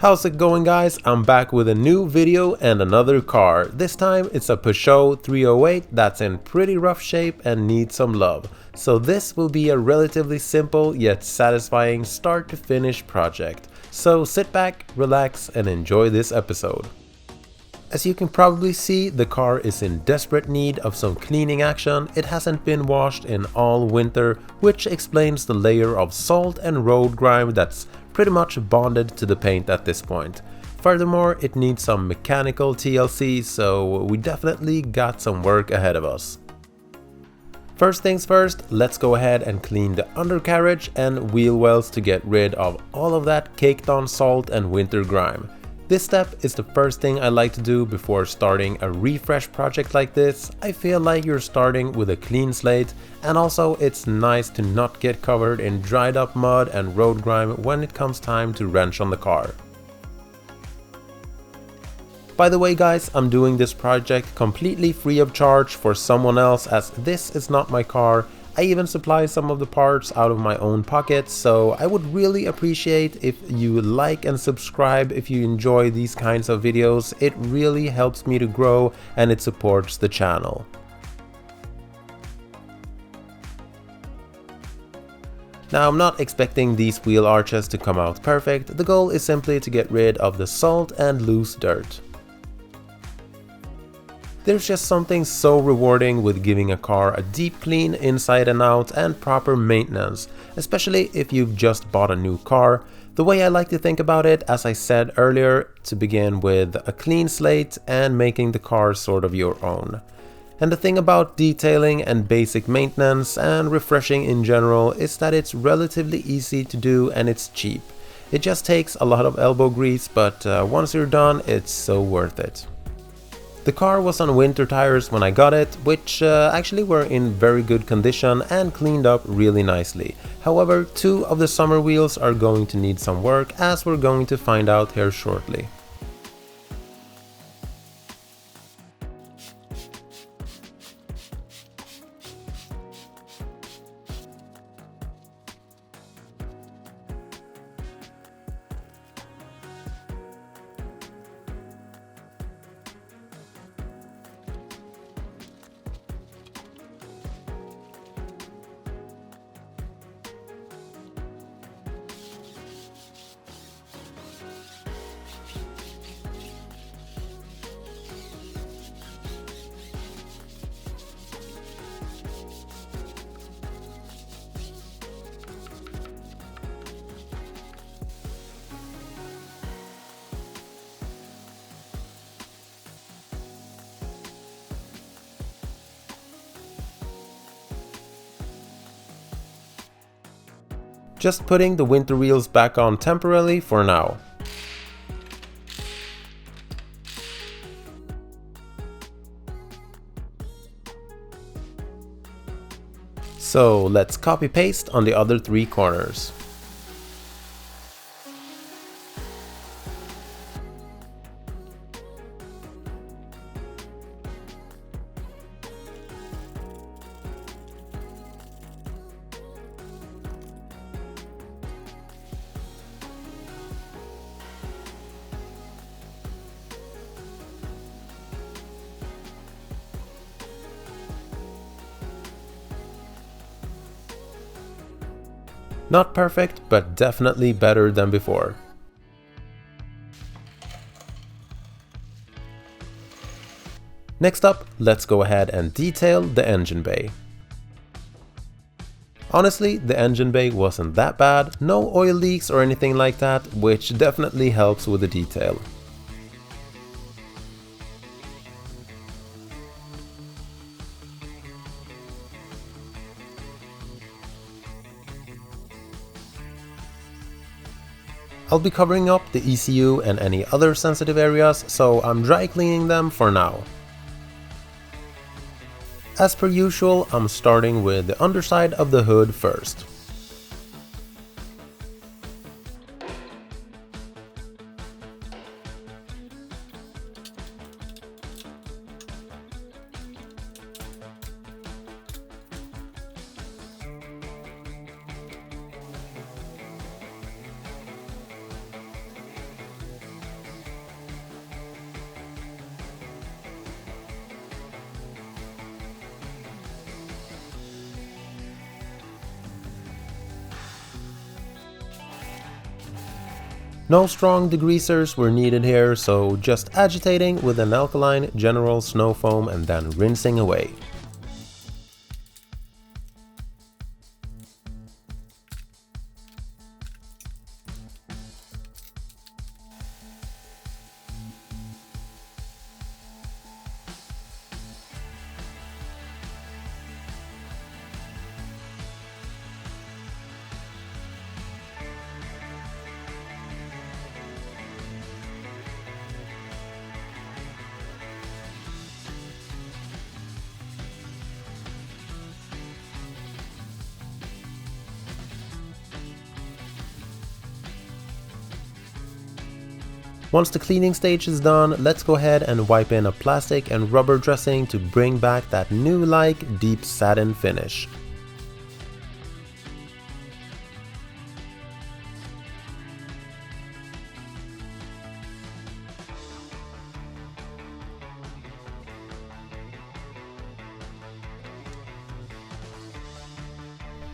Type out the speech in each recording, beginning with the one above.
How's it going, guys? I'm back with a new video and another car. This time it's a Peugeot 308 that's in pretty rough shape and needs some love. So this will be a relatively simple yet satisfying start to finish project. So sit back, relax and enjoy this episode. As you can probably see, the car is in desperate need of some cleaning action. It hasn't been washed in all winter, which explains the layer of salt and road grime that's pretty much bonded to the paint at this point. Furthermore, it needs some mechanical TLC, so we definitely got some work ahead of us. First things first, let's go ahead and clean the undercarriage and wheel wells to get rid of all of that caked on salt and winter grime. This step is the first thing I like to do before starting a refresh project like this. I feel like you're starting with a clean slate, and also it's nice to not get covered in dried up mud and road grime when it comes time to wrench on the car. By the way, guys, I'm doing this project completely free of charge for someone else, as this is not my car. I even supply some of the parts out of my own pocket, so I would really appreciate if you like and subscribe if you enjoy these kinds of videos. It really helps me to grow and it supports the channel. Now, I'm not expecting these wheel arches to come out perfect. The goal is simply to get rid of the salt and loose dirt. There's just something so rewarding with giving a car a deep clean inside and out and proper maintenance, especially if you've just bought a new car. The way I like to think about it, as I said earlier, to begin with a clean slate and making the car sort of your own. And the thing about detailing and basic maintenance and refreshing in general is that it's relatively easy to do and it's cheap. It just takes a lot of elbow grease, but once you're done, it's so worth it. The car was on winter tires when I got it, which actually were in very good condition and cleaned up really nicely. However, two of the summer wheels are going to need some work, as we're going to find out here shortly. Just putting the winter wheels back on temporarily for now. So let's copy paste on the other three corners. Not perfect, but definitely better than before. Next up, let's go ahead and detail the engine bay. Honestly, the engine bay wasn't that bad, no oil leaks or anything like that, which definitely helps with the detail. I'll be covering up the ECU and any other sensitive areas, so I'm dry cleaning them for now. As per usual, I'm starting with the underside of the hood first. No strong degreasers were needed here, so just agitating with an alkaline general snow foam and then rinsing away. Once the cleaning stage is done, let's go ahead and wipe in a plastic and rubber dressing to bring back that new-like deep satin finish.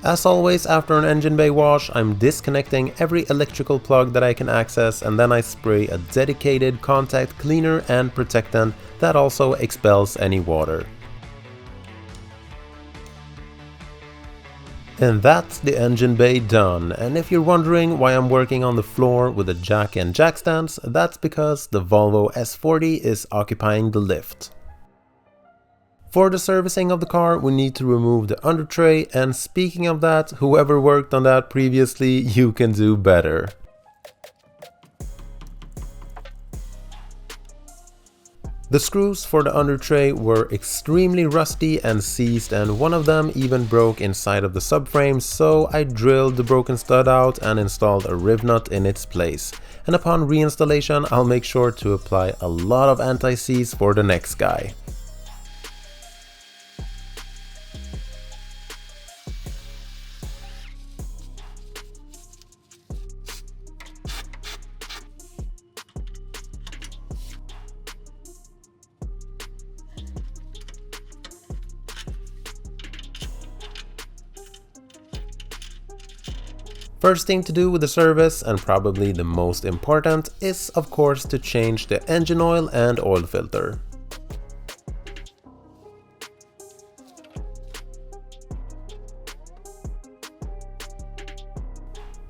As always, after an engine bay wash, I'm disconnecting every electrical plug that I can access, and then I spray a dedicated contact cleaner and protectant that also expels any water. And that's the engine bay done. And if you're wondering why I'm working on the floor with a jack and jack stands, that's because the Volvo S40 is occupying the lift. For the servicing of the car, we need to remove the undertray, and speaking of that, whoever worked on that previously, you can do better. The screws for the undertray were extremely rusty and seized, and one of them even broke inside of the subframe, so I drilled the broken stud out and installed a riv nut in its place. And upon reinstallation, I'll make sure to apply a lot of anti-seize for the next guy. First thing to do with the service, and probably the most important, is of course to change the engine oil and oil filter.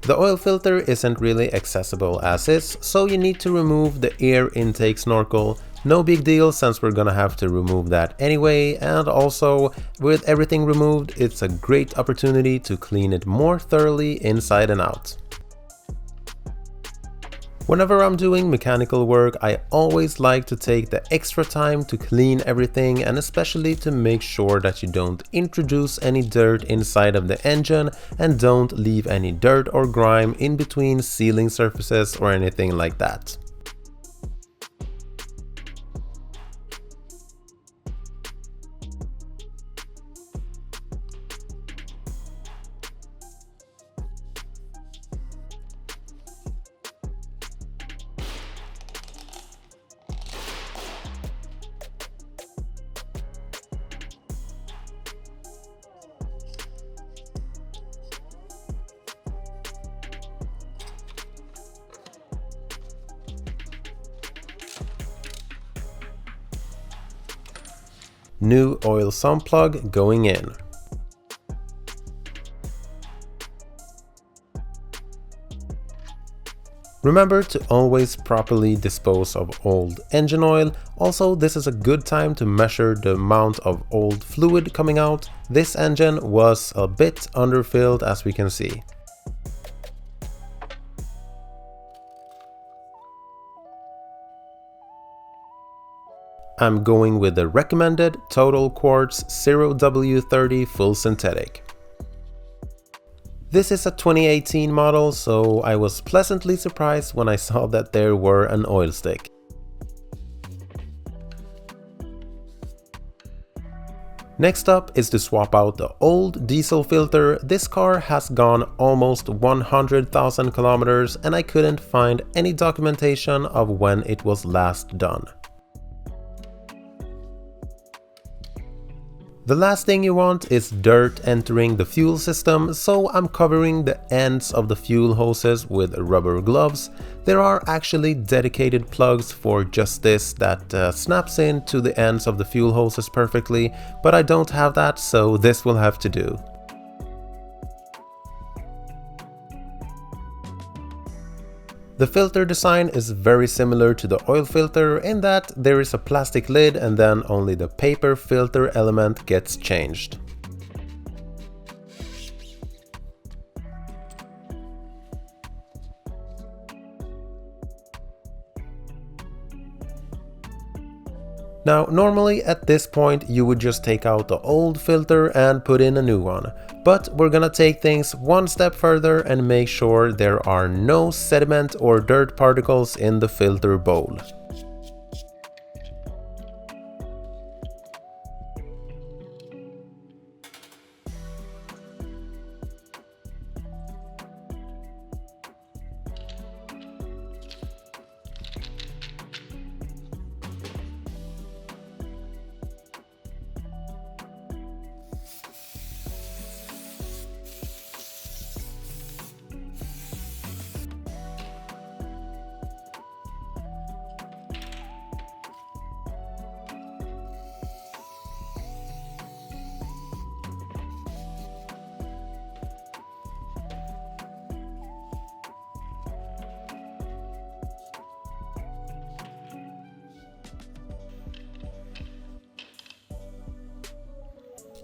The oil filter isn't really accessible as is, so you need to remove the air intake snorkel. No big deal, since we're gonna have to remove that anyway, and also with everything removed, it's a great opportunity to clean it more thoroughly inside and out. Whenever I'm doing mechanical work, I always like to take the extra time to clean everything, and especially to make sure that you don't introduce any dirt inside of the engine and don't leave any dirt or grime in between sealing surfaces or anything like that. New oil sump plug going in. Remember to always properly dispose of old engine oil. Also, this is a good time to measure the amount of old fluid coming out. This engine was a bit underfilled, as we can see. I'm going with the recommended Total Quartz 0W30 full synthetic. This is a 2018 model, so I was pleasantly surprised when I saw that there were an oil stick. Next up is to swap out the old diesel filter. This car has gone almost 100,000 kilometers, and I couldn't find any documentation of when it was last done. The last thing you want is dirt entering the fuel system, so I'm covering the ends of the fuel hoses with rubber gloves. There are actually dedicated plugs for just this that snaps into the ends of the fuel hoses perfectly, but I don't have that, so this will have to do. The filter design is very similar to the oil filter in that there is a plastic lid and then only the paper filter element gets changed. Now, normally at this point you would just take out the old filter and put in a new one, but we're gonna take things one step further and make sure there are no sediment or dirt particles in the filter bowl.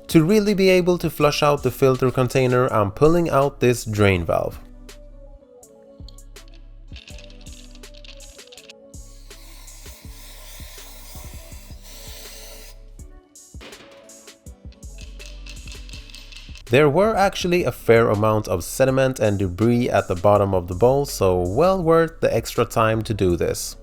To really be able to flush out the filter container, I'm pulling out this drain valve. There were actually a fair amount of sediment and debris at the bottom of the bowl, so well worth the extra time to do this.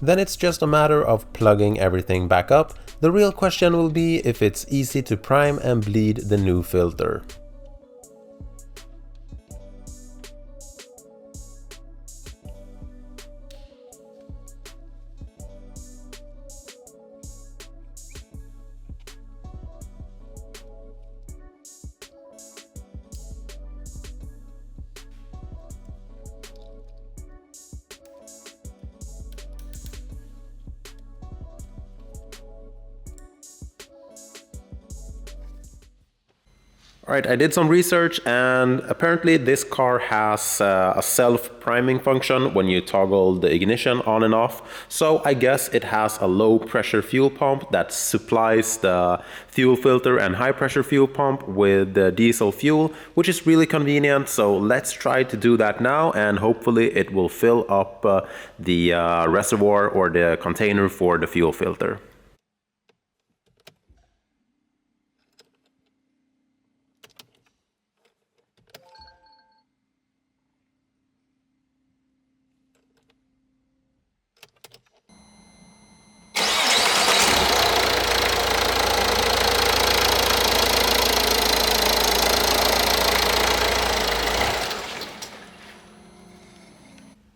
Then it's just a matter of plugging everything back up. The real question will be if it's easy to prime and bleed the new filter. Alright, I did some research and apparently this car has a self-priming function when you toggle the ignition on and off. So I guess it has a low pressure fuel pump that supplies the fuel filter and high pressure fuel pump with the diesel fuel, which is really convenient. So let's try to do that now and hopefully it will fill up the reservoir or the container for the fuel filter.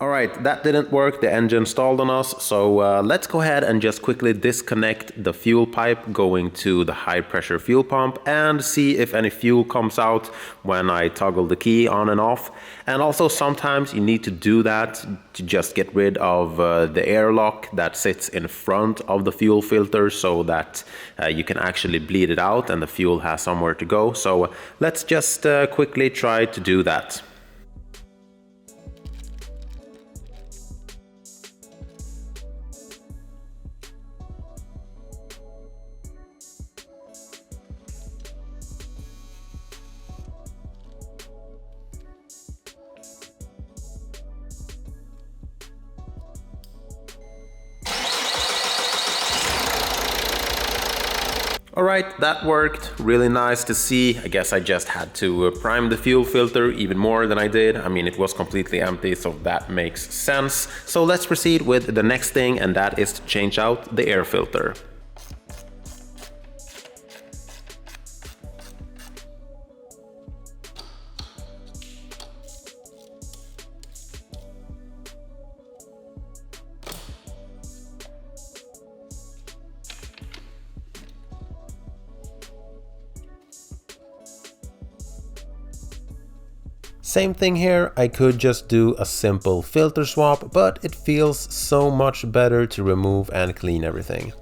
Alright, that didn't work, the engine stalled on us, so let's go ahead and just quickly disconnect the fuel pipe going to the high pressure fuel pump and see if any fuel comes out when I toggle the key on and off. And also sometimes you need to do that to just get rid of the airlock that sits in front of the fuel filter so that you can actually bleed it out and the fuel has somewhere to go. So let's just quickly try to do that. Alright, that worked. Really nice to see. I guess I just had to prime the fuel filter even more than I did. I mean, it was completely empty, so that makes sense. So let's proceed with the next thing, and that is to change out the air filter. Same thing here, I could just do a simple filter swap, but it feels so much better to remove and clean everything.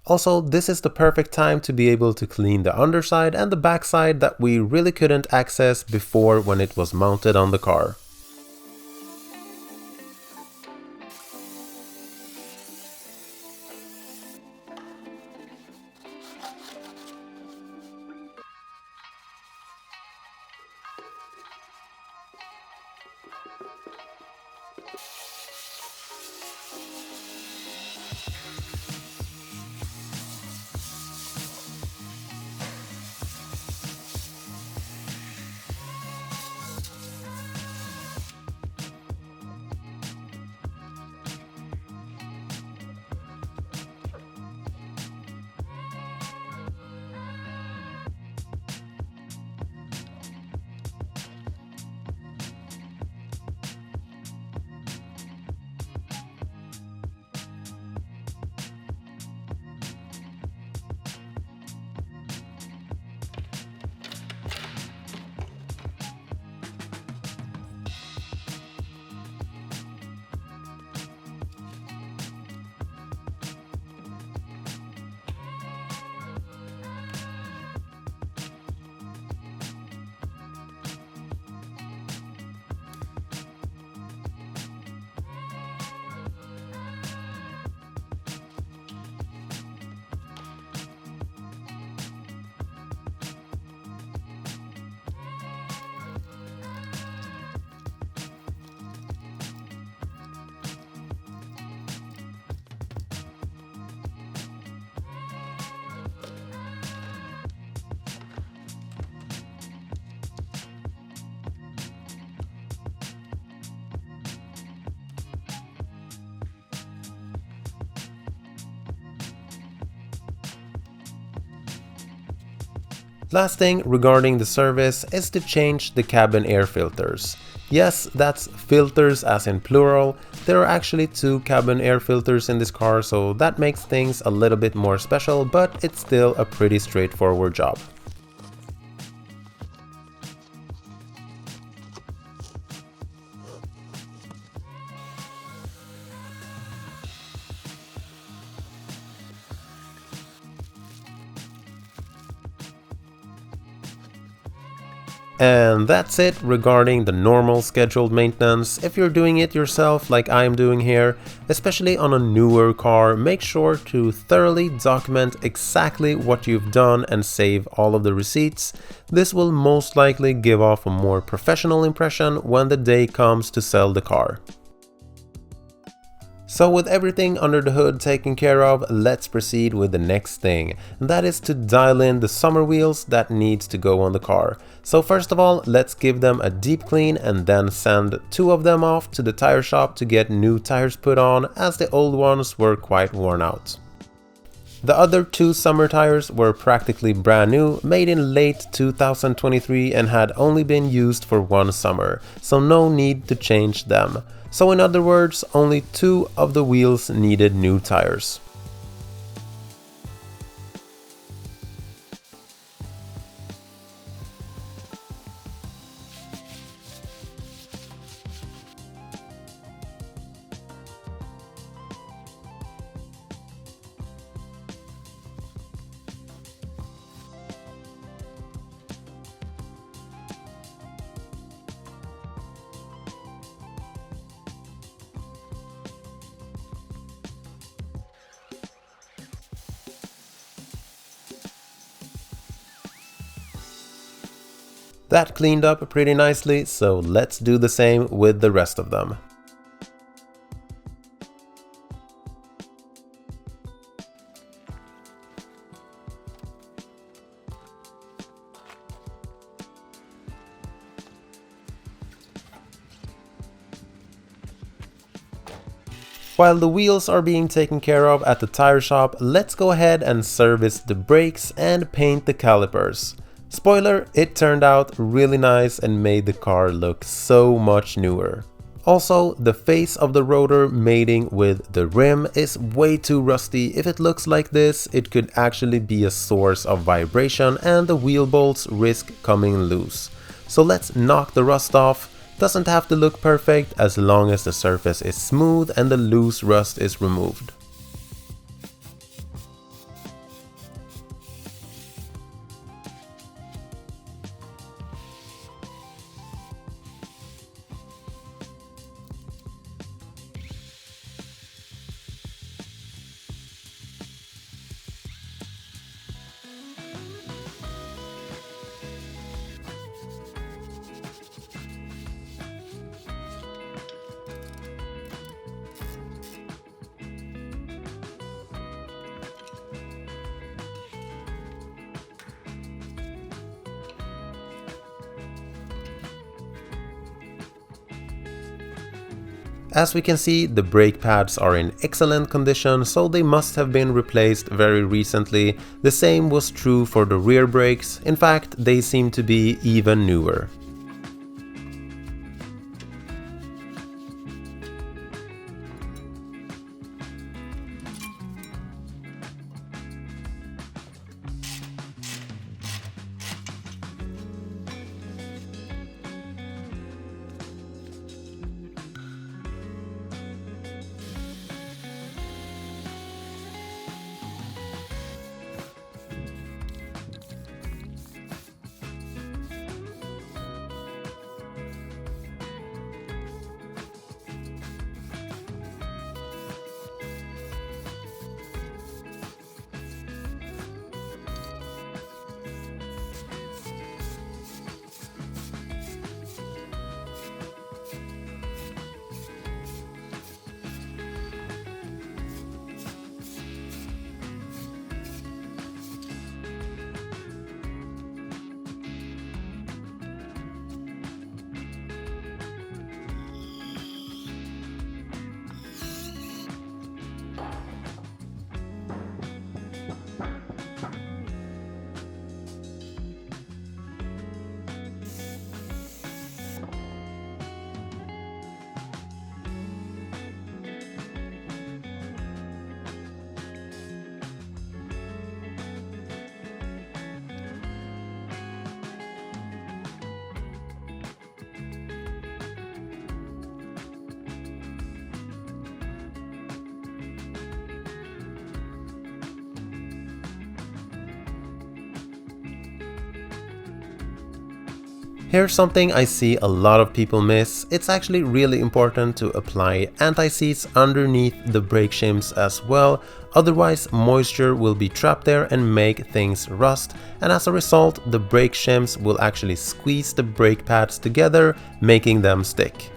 Also, this is the perfect time to be able to clean the underside and the backside that we really couldn't access before when it was mounted on the car. Last thing regarding the service is to change the cabin air filters. Yes, that's filters as in plural. There are actually 2 cabin air filters in this car, so that makes things a little bit more special, but it's still a pretty straightforward job. And that's it regarding the normal scheduled maintenance. If you're doing it yourself like I'm doing here, especially on a newer car, make sure to thoroughly document exactly what you've done and save all of the receipts. This will most likely give off a more professional impression when the day comes to sell the car. So with everything under the hood taken care of, let's proceed with the next thing. And that is to dial in the summer wheels that needs to go on the car. So first of all, let's give them a deep clean and then send 2 of them off to the tire shop to get new tires put on, as the old ones were quite worn out. The other 2 summer tires were practically brand new, made in late 2023 and had only been used for 1 summer, so no need to change them. So in other words, only 2 of the wheels needed new tires. That cleaned up pretty nicely, so let's do the same with the rest of them. While the wheels are being taken care of at the tire shop, let's go ahead and service the brakes and paint the calipers. Spoiler, it turned out really nice and made the car look so much newer. Also, the face of the rotor mating with the rim is way too rusty. If it looks like this, it could actually be a source of vibration and the wheel bolts risk coming loose. So let's knock the rust off. Doesn't have to look perfect as long as the surface is smooth and the loose rust is removed. As we can see, the brake pads are in excellent condition, so they must have been replaced very recently. The same was true for the rear brakes. In fact, they seem to be even newer. Here's something I see a lot of people miss. It's actually really important to apply anti-seize underneath the brake shims as well, otherwise moisture will be trapped there and make things rust, and as a result the brake shims will actually squeeze the brake pads together, making them stick.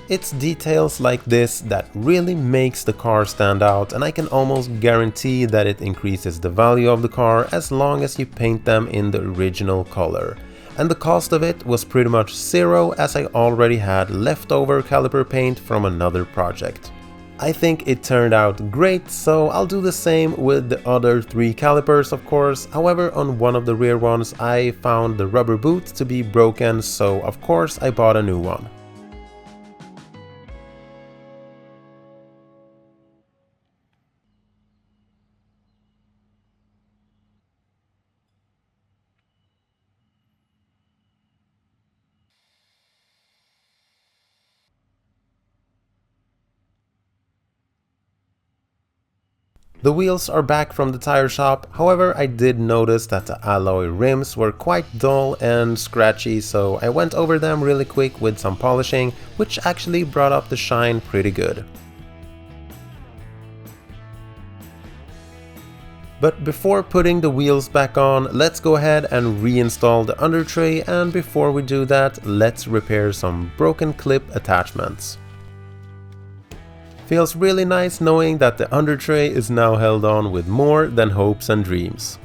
It's details like this that really makes the car stand out, and I can almost guarantee that it increases the value of the car as long as you paint them in the original color. And the cost of it was pretty much zero, as I already had leftover caliper paint from another project. I think it turned out great, so I'll do the same with the other 3 calipers of course. However, on one of the rear ones I found the rubber boot to be broken, so of course I bought a new one. The wheels are back from the tire shop, however I did notice that the alloy rims were quite dull and scratchy, so I went over them really quick with some polishing, which actually brought up the shine pretty good. But before putting the wheels back on, let's go ahead and reinstall the undertray, and before we do that, let's repair some broken clip attachments. Feels really nice knowing that the undertray is now held on with more than hopes and dreams.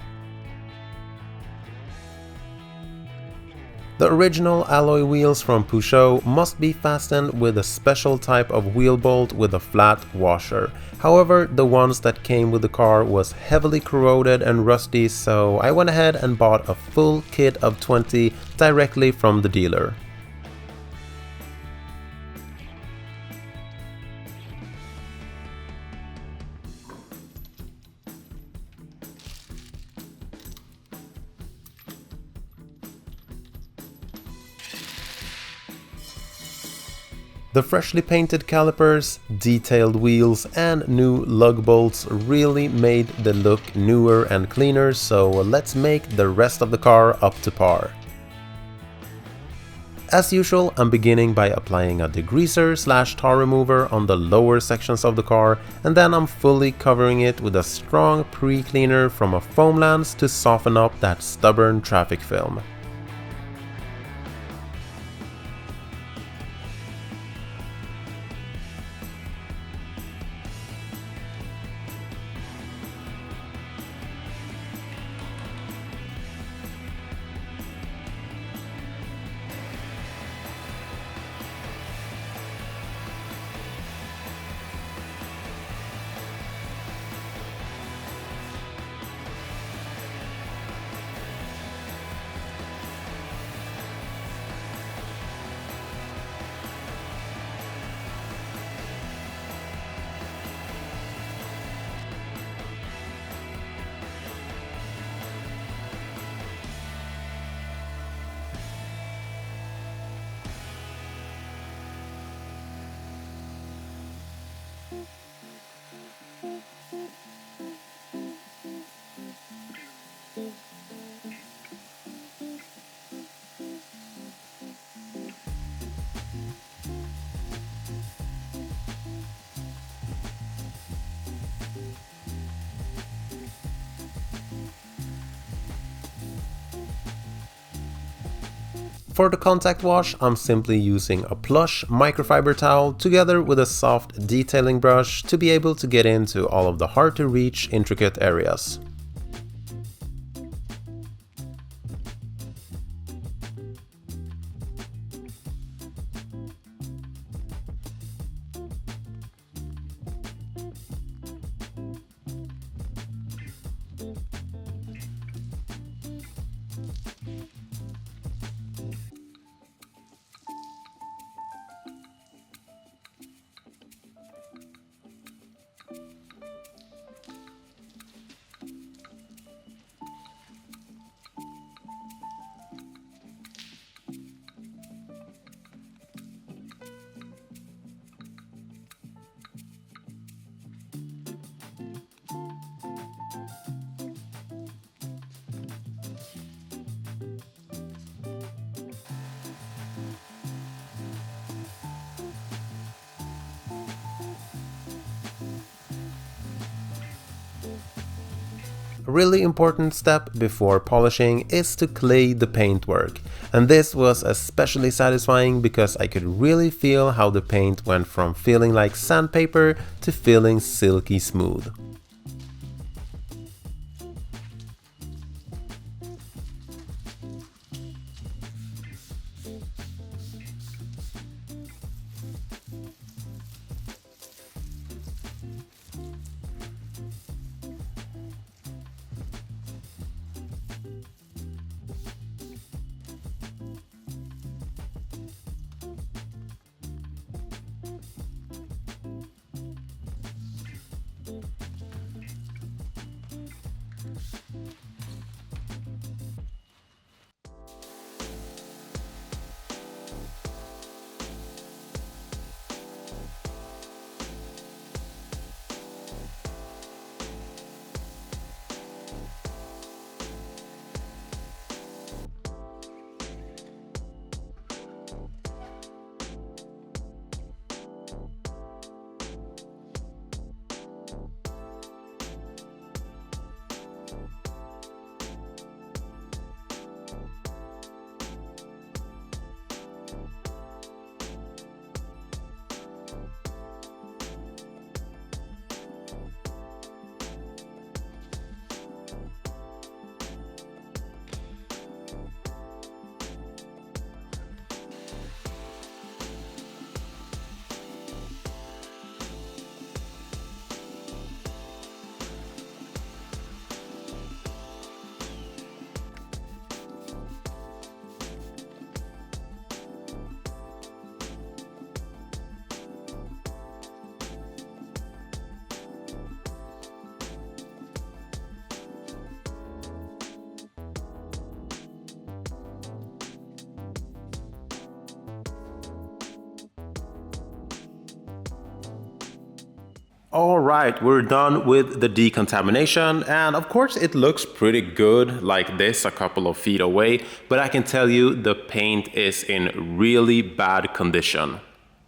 The original alloy wheels from Peugeot must be fastened with a special type of wheel bolt with a flat washer. However, the ones that came with the car was heavily corroded and rusty, so I went ahead and bought a full kit of 20 directly from the dealer. The freshly painted calipers, detailed wheels and new lug bolts really made the look newer and cleaner, so let's make the rest of the car up to par. As usual, I'm beginning by applying a degreaser/tar remover on the lower sections of the car, and then I'm fully covering it with a strong pre-cleaner from a foam lance to soften up that stubborn traffic film. For the contact wash, I'm simply using a plush microfiber towel together with a soft detailing brush to be able to get into all of the hard to reach intricate areas. A really important step before polishing is to clay the paintwork, and this was especially satisfying because I could really feel how the paint went from feeling like sandpaper to feeling silky smooth. All right, we're done with the decontamination, and of course it looks pretty good like this a couple of feet away, but I can tell you the paint is in really bad condition.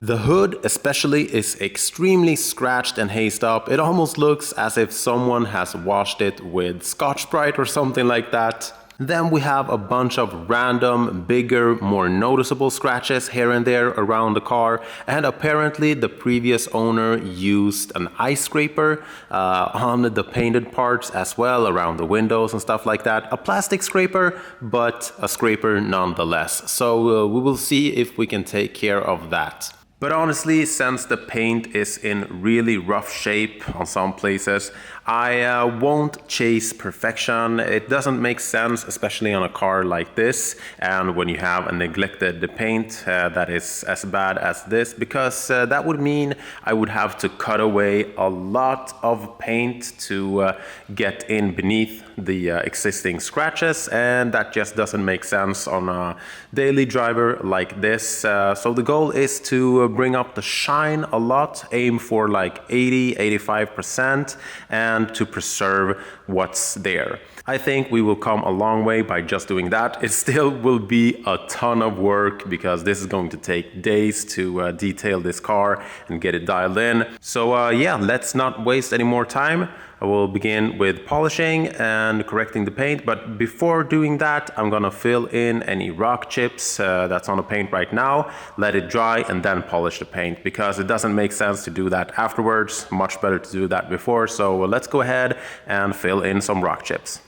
The hood especially is extremely scratched and hazed up. It almost looks as if someone has washed it with Scotch-Brite or something like that. Then we have a bunch of random, bigger, more noticeable scratches here and there around the car, and apparently the previous owner used an ice scraper on the painted parts as well, around the windows and stuff like that. A plastic scraper, but a scraper nonetheless. So we will see if we can take care of that. But honestly, since the paint is in really rough shape on some places, I won't chase perfection. It doesn't make sense, especially on a car like this, and when you have a neglected paint that is as bad as this, because that would mean I would have to cut away a lot of paint to get in beneath the existing scratches, and that just doesn't make sense on a daily driver like this. So the goal is to bring up the shine a lot, aim for like 80-85%, and to preserve what's there. I think we will come a long way by just doing that. It still will be a ton of work because this is going to take days to detail this car and get it dialed in. So yeah, let's not waste any more time. I will begin with polishing and correcting the paint, but before doing that, I'm gonna fill in any rock chips that's on the paint right now, let it dry, and then polish the paint, because it doesn't make sense to do that afterwards. Much better to do that before. So let's go ahead and fill in some rock chips.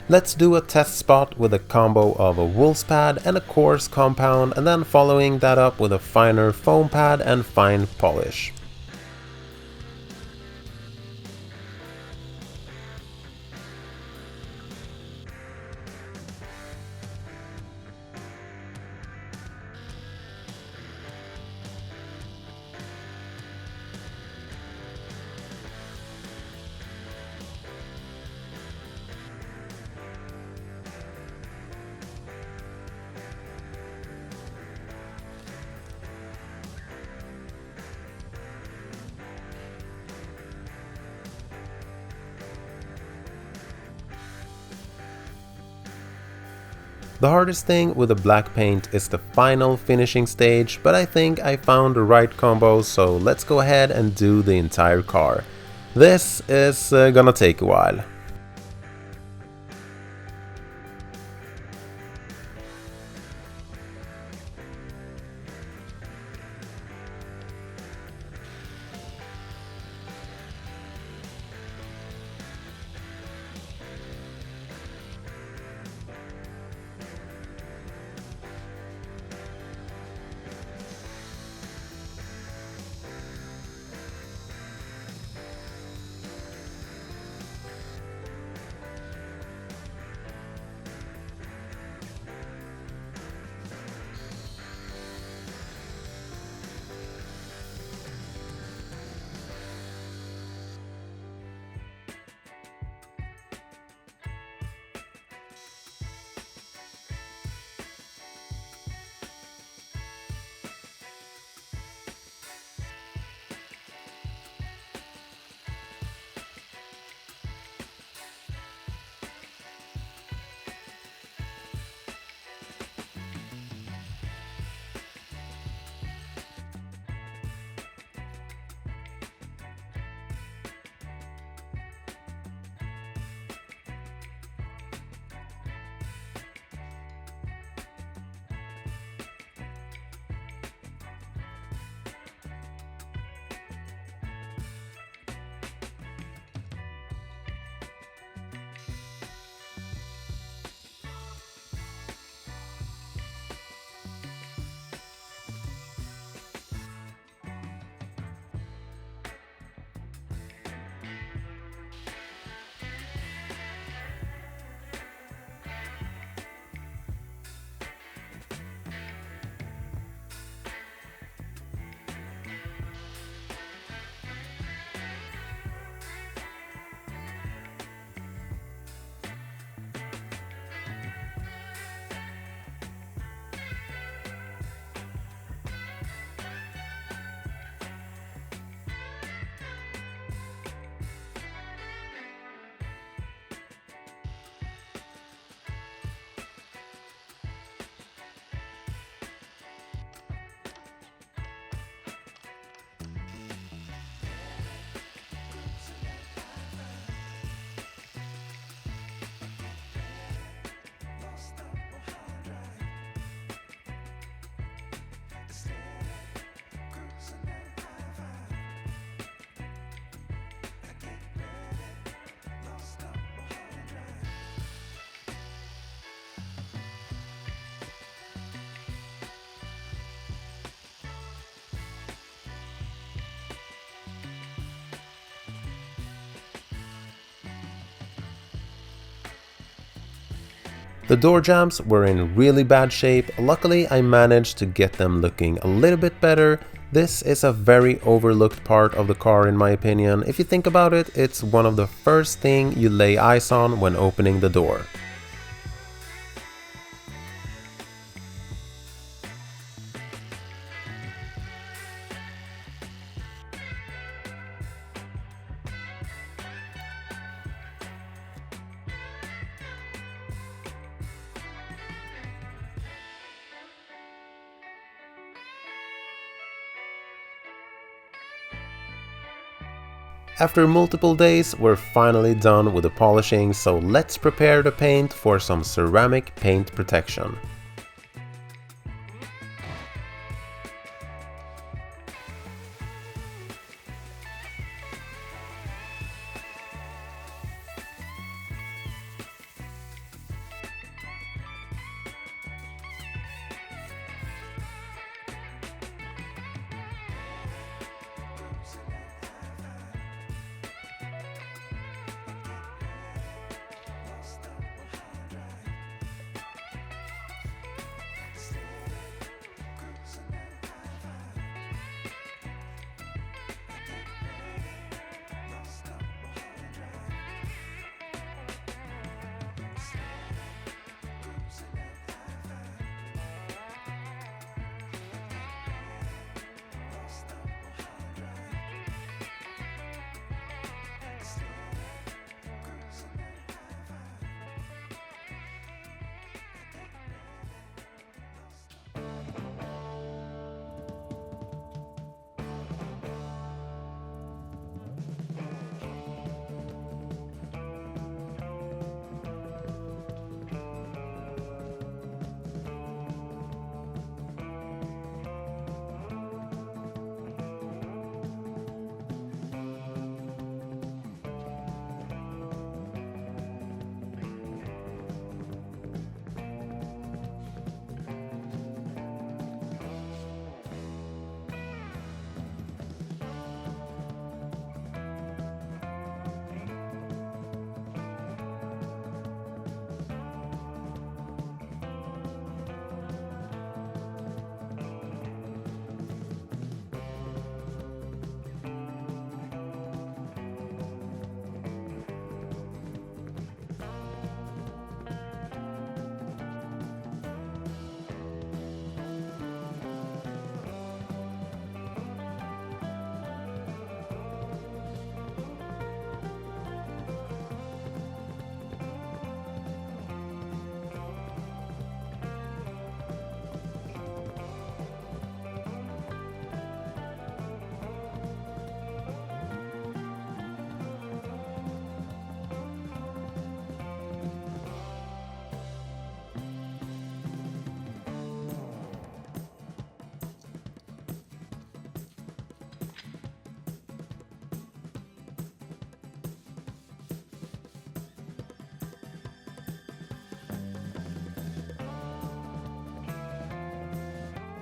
Let's do a test spot with a combo of a wool's pad and a coarse compound, and then following that up with a finer foam pad and fine polish. The hardest thing with the black paint is the final finishing stage, but I think I found the right combo, so let's go ahead and do the entire car. This is gonna take a while. The door jambs were in really bad shape. Luckily, I managed to get them looking a little bit better. This is a very overlooked part of the car in my opinion. If you think about it, it's one of the first things you lay eyes on when opening the door. After multiple days, we're finally done with the polishing, so let's prepare the paint for some ceramic paint protection.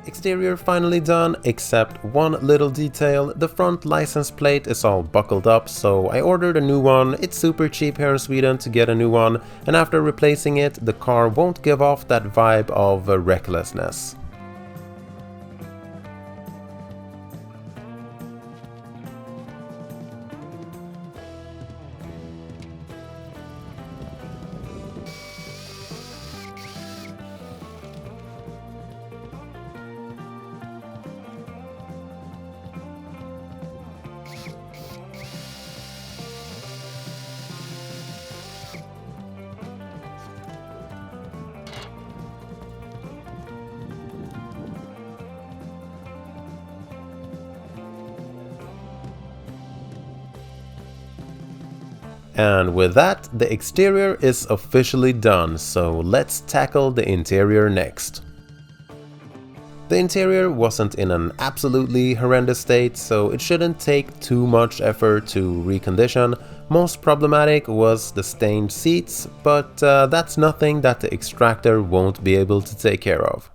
Exterior finally done, except one little detail. The front license plate is all buckled up, so I ordered a new one. It's super cheap here in Sweden to get a new one, and after replacing it, the car won't give off that vibe of recklessness. And with that, the exterior is officially done, so let's tackle the interior next. The interior wasn't in an absolutely horrendous state, so it shouldn't take too much effort to recondition. Most problematic was the stained seats, but that's nothing that the extractor won't be able to take care of.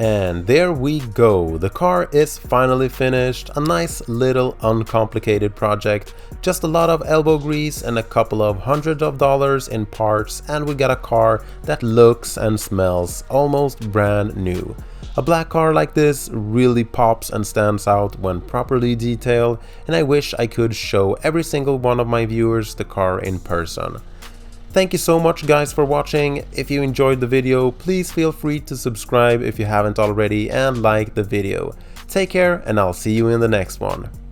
And there we go, the car is finally finished, a nice little uncomplicated project, just a lot of elbow grease and a couple of $100s in parts, and we got a car that looks and smells almost brand new. A black car like this really pops and stands out when properly detailed, and I wish I could show every single one of my viewers the car in person. Thank you so much guys for watching. If you enjoyed the video, please feel free to subscribe if you haven't already and like the video. Take care and I'll see you in the next one.